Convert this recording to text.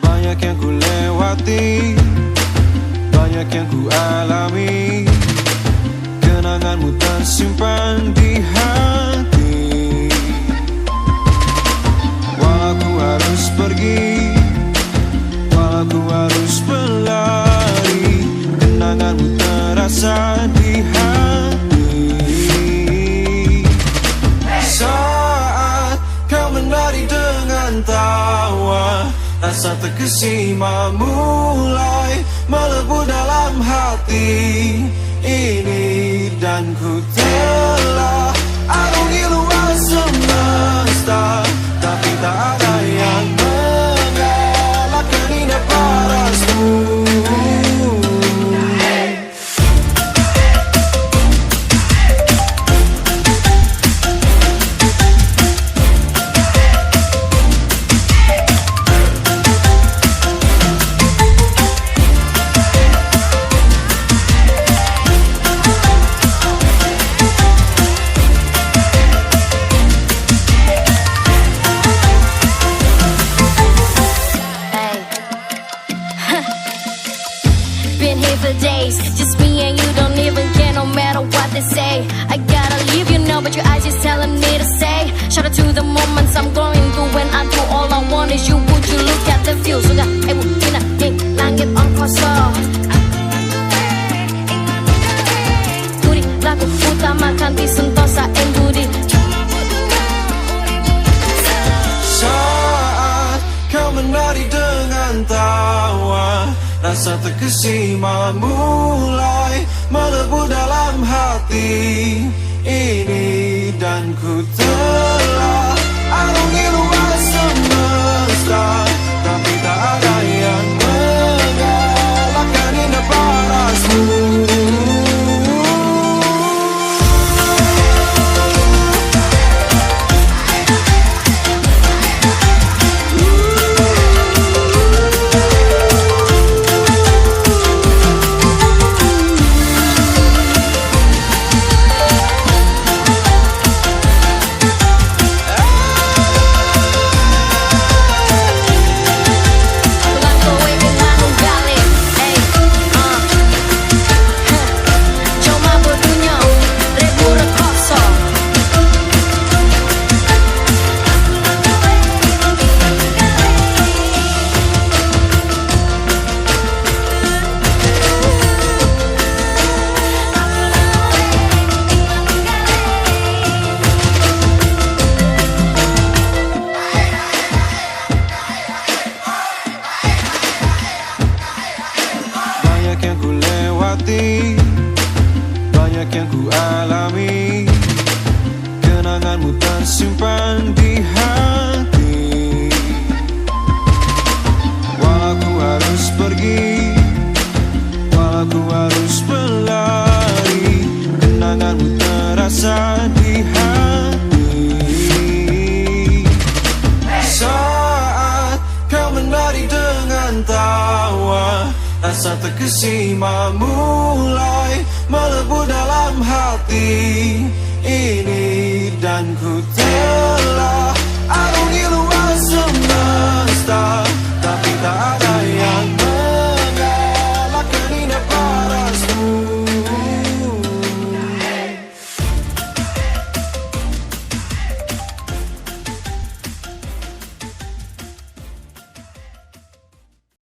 Banyak yang ku lewati, banyak yang ku alami, kenanganmu tersimpan di hati. Walau ku harus pergi, walau ku harus berlari, kenanganmu terasa di hati. Saat kau menari dengan tawa, rasa terkesima mulai melebu dalam hati ini, dan ku telah arungi luas semesta, tapi tak ada yang mengalahkan indah parasmu. Been here for days, just me and you, don't even care no matter what they say. I gotta leave you now, but your eyes just telling me to say. Shout out to the moments I'm going through when I do all I want is you. Would you look at the view? Sudah bukti na langit angkasa. Budi lagu utamakan di sentosa yang budi. Saat kau menari dengan tawa, rasa terkesima mulai melebu dalam hati ini, dan ku telah arungi luas semesta, tapi tak ada yang mengalahkan indah parasmu. Banyak yang ku lewati, banyak yang ku alami, kenanganmu tersimpan di hati. Walau ku harus pergi, walau ku harus berlari, kenanganmu terasa di hati. Saat kau menari dengan tawa, rasa terkesima mulai melebu dalam hati ini, dan ku telah arungi luas semesta,